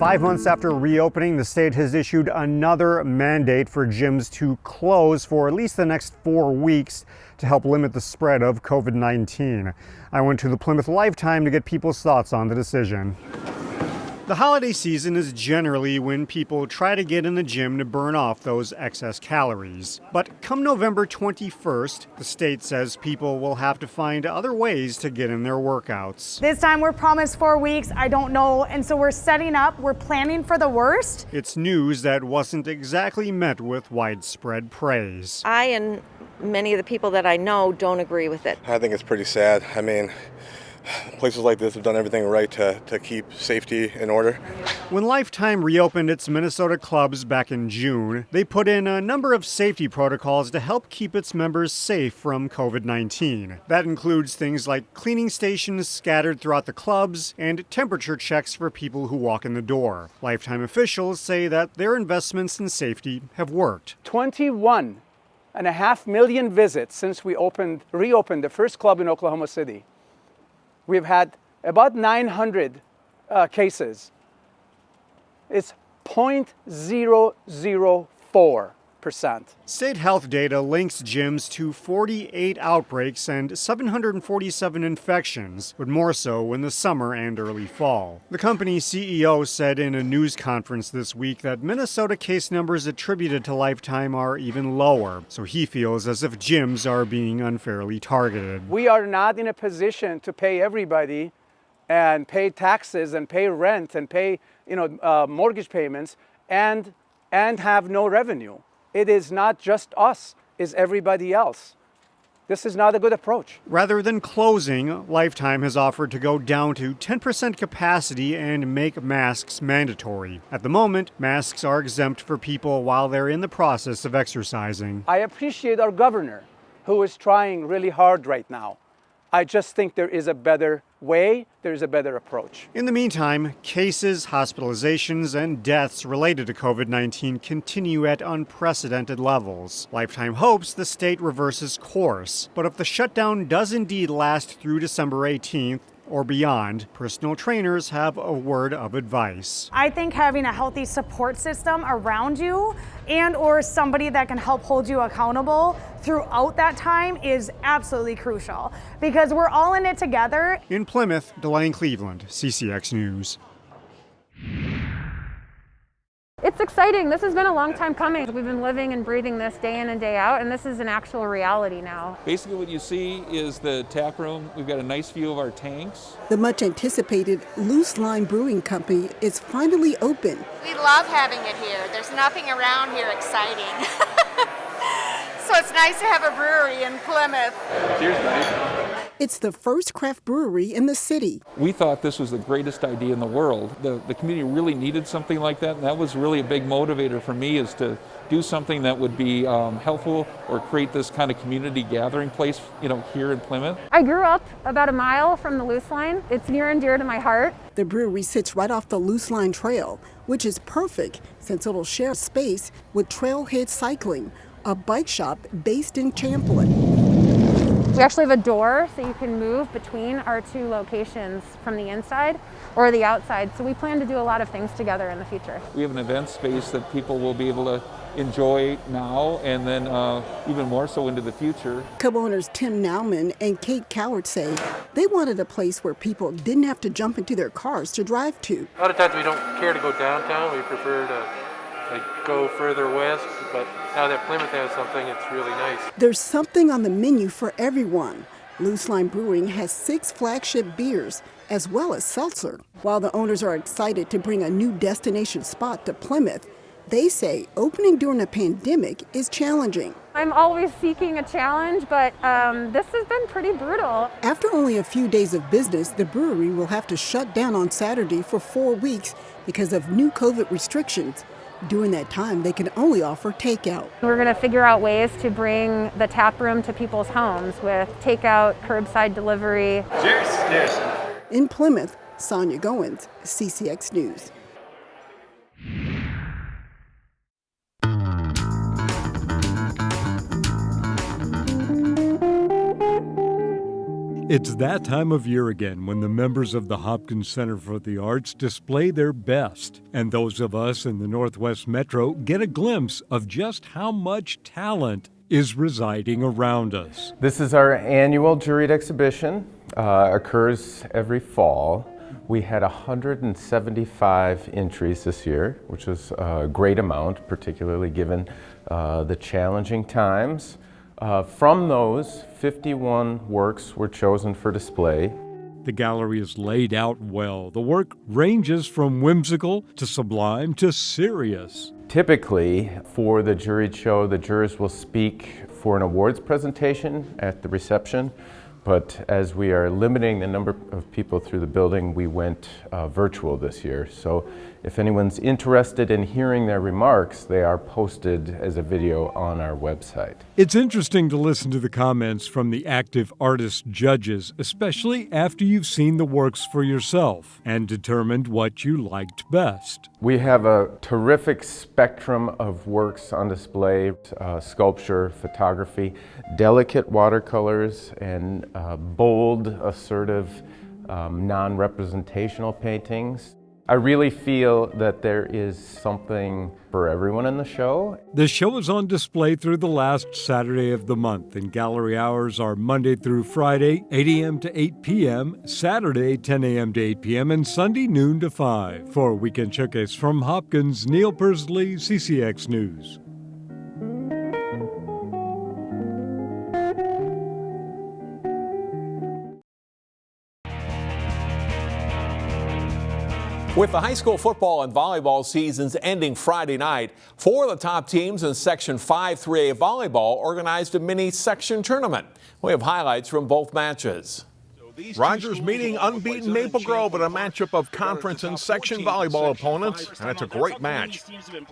5 months after reopening, the state has issued another mandate for gyms to close for at least the next 4 weeks to help limit the spread of COVID-19. I went to the Plymouth Lifetime to get people's thoughts on the decision. The holiday season is generally when people try to get in the gym to burn off those excess calories. But come November 21st, the state says people will have to find other ways to get in their workouts. This time we're promised 4 weeks, I don't know, and so we're setting up, we're planning for the worst. It's news that wasn't exactly met with widespread praise. I and many of the people that I know don't agree with it. I think it's pretty sad. I mean, places like this have done everything right to keep safety in order. When Lifetime reopened its Minnesota clubs back in June, they put in a number of safety protocols to help keep its members safe from COVID-19. That includes things like cleaning stations scattered throughout the clubs and temperature checks for people who walk in the door. Lifetime officials say that their investments in safety have worked. 21.5 million visits since we reopened the first club in Oklahoma City. We've had about 900 cases. It's 0.004%. State health data links gyms to 48 outbreaks and 747 infections, but more so in the summer and early fall. The company's CEO said in a news conference this week that Minnesota case numbers attributed to Lifetime are even lower, so he feels as if gyms are being unfairly targeted. We are not in a position to pay everybody and pay taxes and pay rent and pay mortgage payments and have no revenue. It is not just us, it's everybody else. This is not a good approach. Rather than closing, Lifetime has offered to go down to 10% capacity and make masks mandatory. At the moment, masks are exempt for people while they're in the process of exercising. I appreciate our governor, who is trying really hard right now. I just think there is a better way, there is a better approach. In the meantime, cases, hospitalizations, and deaths related to COVID-19 continue at unprecedented levels. Lifetime hopes the state reverses course, but if the shutdown does indeed last through December 18th, or beyond, personal trainers have a word of advice. I think having a healthy support system around you and or somebody that can help hold you accountable throughout that time is absolutely crucial because we're all in it together. In Plymouth, Blaine, Cleveland, CCX News. It's exciting. This has been a long time coming. We've been living and breathing this day in and day out, and this is an actual reality now. Basically what you see is the tap room. We've got a nice view of our tanks. The much anticipated Luce Lime Brewing Company is finally open. We love having it here. There's nothing around here exciting. So it's nice to have a brewery in Plymouth. Cheers, buddy. It's the first craft brewery in the city. We thought this was the greatest idea in the world. The community really needed something like that, and that was really a big motivator for me, is to do something that would be helpful or create this kind of community gathering place, here in Plymouth. I grew up about a mile from the Luce Line. It's near and dear to my heart. The brewery sits right off the Luce Line Trail, which is perfect since it'll share space with Trailhead Cycling, a bike shop based in Champlin. We actually have a door so you can move between our two locations from the inside or the outside. So we plan to do a lot of things together in the future. We have an event space that people will be able to enjoy now and then even more so into the future. Co-owners Tim Nauman and Kate Coward say they wanted a place where people didn't have to jump into their cars to drive to. A lot of times we don't care to go downtown. We prefer to go further west, but now that Plymouth has something, it's really nice. There's something on the menu for everyone. Luce Lime Brewing has 6 flagship beers, as well as seltzer. While the owners are excited to bring a new destination spot to Plymouth, they say opening during a pandemic is challenging. I'm always seeking a challenge, but this has been pretty brutal. After only a few days of business, the brewery will have to shut down on Saturday for 4 weeks because of new COVID restrictions. During that time, they can only offer takeout. We're going to figure out ways to bring the tap room to people's homes with takeout, curbside delivery. Cheers! Cheers! In Plymouth, Sonia Goins, CCX News. It's that time of year again when the members of the Hopkins Center for the Arts display their best. And those of us in the Northwest Metro get a glimpse of just how much talent is residing around us. This is our annual Juried exhibition. Occurs every fall. We had 175 entries this year, which was a great amount, particularly given the challenging times. From those, 51 works were chosen for display. The gallery is laid out well. The work ranges from whimsical to sublime to serious. Typically, for the juried show, the jurors will speak for an awards presentation at the reception. But as we are limiting the number of people through the building, we went virtual this year. So if anyone's interested in hearing their remarks, they are posted as a video on our website. It's interesting to listen to the comments from the active artist judges, especially after you've seen the works for yourself and determined what you liked best. We have a terrific spectrum of works on display, sculpture, photography, delicate watercolors, and bold, assertive, non-representational paintings. I really feel that there is something for everyone in the show. The show is on display through the last Saturday of the month, and gallery hours are Monday through Friday, 8 a.m. to 8 p.m., Saturday, 10 a.m. to 8 p.m., and Sunday, noon to 5. For Weekend Showcase from Hopkins, Neil Persley, CCX News. With the high school football and volleyball seasons ending Friday night, 4 of the top teams in Section 5 3A volleyball organized a mini section tournament. We have highlights from both matches. Rogers meeting unbeaten Maple Grove in a matchup of conference and section volleyball opponents, and it's a great match.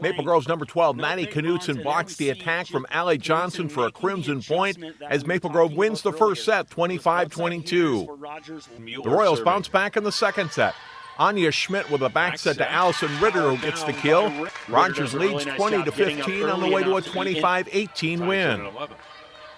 Maple Grove's number 12, Maddie Knutson, blocks the attack from Allie Johnson for a crimson point as Maple Grove wins the first set, 25-22. The Royals bounce back in the second set. Anya Schmidt with a back set to Allison Ritter, who gets the kill. Rogers leads 20-15 on the way to a 25-18 win.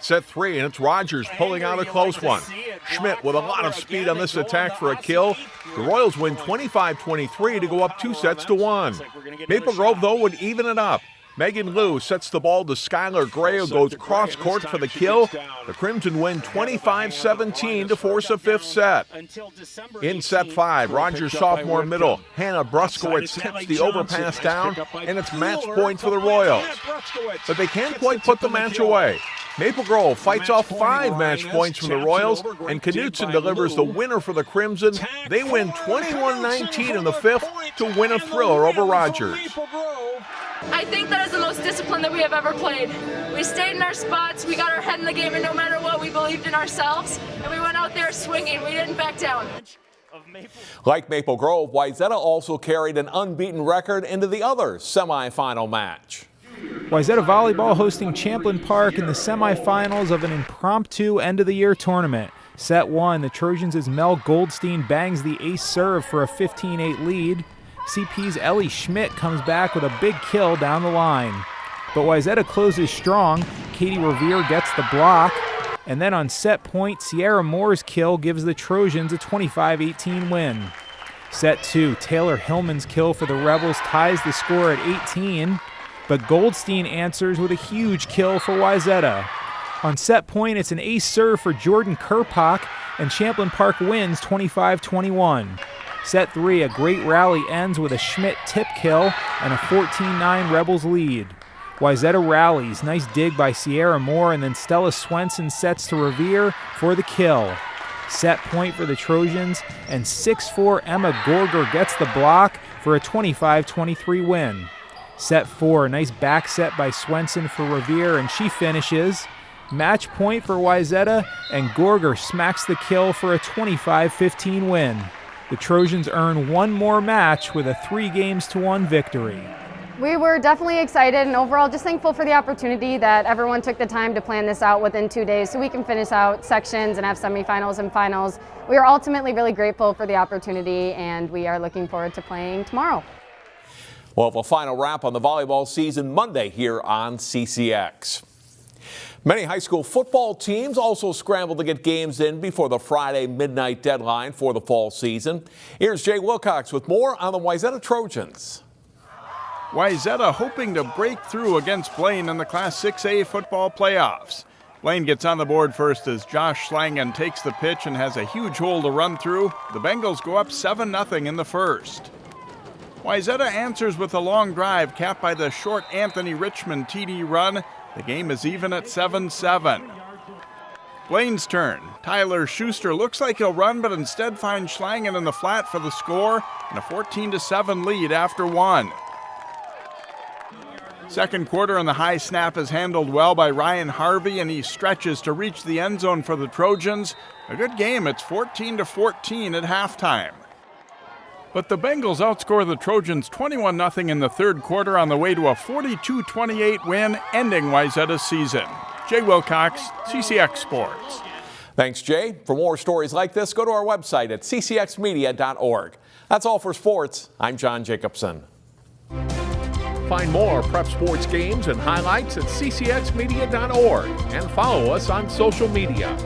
Set 3, and it's Rogers pulling out a close one. Schmidt with a lot of speed on this attack for a kill. The Royals win 25-23 to go up 2-1. Maple Grove, though, would even it up. Megan Liu sets the ball to Skylar Gray, who goes cross court for the kill. The Crimson win 25-17 to force a fifth set. In set 5, Rogers sophomore middle Hannah Bruskowitz tips the overpass down, and it's match point for the Royals. But they can't quite put the match away. Maple Grove fights off 5 match points from the Royals, and Knutson delivers the winner for the Crimson. They win 21-19 in the fifth to win a thriller over Rogers. I think that is the most disciplined that we have ever played. We stayed in our spots, we got our head in the game, and no matter what, we believed in ourselves, and we went out there swinging. We didn't back down. Like Maple Grove, Wayzata also carried an unbeaten record into the other semifinal match. Wayzata Volleyball hosting Champlin Park in the semifinals of an impromptu end-of-the-year tournament. Set 1, the Trojans' Mel Goldstein bangs the ace serve for a 15-8 lead. CP's Ellie Schmidt comes back with a big kill down the line. But Wayzata closes strong. Katie Revere gets the block. And then on set point, Sierra Moore's kill gives the Trojans a 25-18 win. Set 2, Taylor Hillman's kill for the Rebels ties the score at 18. But Goldstein answers with a huge kill for Wayzata. On set point, it's an ace serve for Jordan Kerpak, and Champlin Park wins 25-21. Set 3, a great rally ends with a Schmidt tip kill and a 14-9 Rebels lead. Wayzata rallies, nice dig by Sierra Moore, and then Stella Swenson sets to Revere for the kill. Set point for the Trojans, and 6'4" Emma Gorger gets the block for a 25-23 win. Set 4, a nice back set by Swenson for Revere, and she finishes. Match point for Wayzata, and Gorger smacks the kill for a 25-15 win. The Trojans earn one more match with a 3-1 victory. We were definitely excited and overall just thankful for the opportunity that everyone took the time to plan this out within 2 days so we can finish out sections and have semifinals and finals. We are ultimately really grateful for the opportunity, and we are looking forward to playing tomorrow. We'll have a final wrap on the volleyball season Monday here on CCX. Many high school football teams also scrambled to get games in before the Friday midnight deadline for the fall season. Here's Jay Wilcox with more on the Wayzata Trojans. Wayzata hoping to break through against Blaine in the Class 6A football playoffs. Blaine gets on the board first as Josh Schlangen takes the pitch and has a huge hole to run through. The Bengals go up 7-0 in the first. Wayzata answers with a long drive capped by the short Anthony Richmond TD run. The game is even at 7-7. Blaine's turn. Tyler Schuster looks like he'll run, but instead finds Schlangen in the flat for the score and a 14-7 lead after one. Second quarter and the high snap is handled well by Ryan Harvey, and he stretches to reach the end zone for the Trojans. A good game. It's 14-14 at halftime. But the Bengals outscore the Trojans 21-0 in the third quarter on the way to a 42-28 win, ending Wayzata's season. Jay Wilcox, CCX Sports. Thanks, Jay. For more stories like this, go to our website at ccxmedia.org. That's all for sports. I'm John Jacobson. Find more prep sports games and highlights at ccxmedia.org and follow us on social media.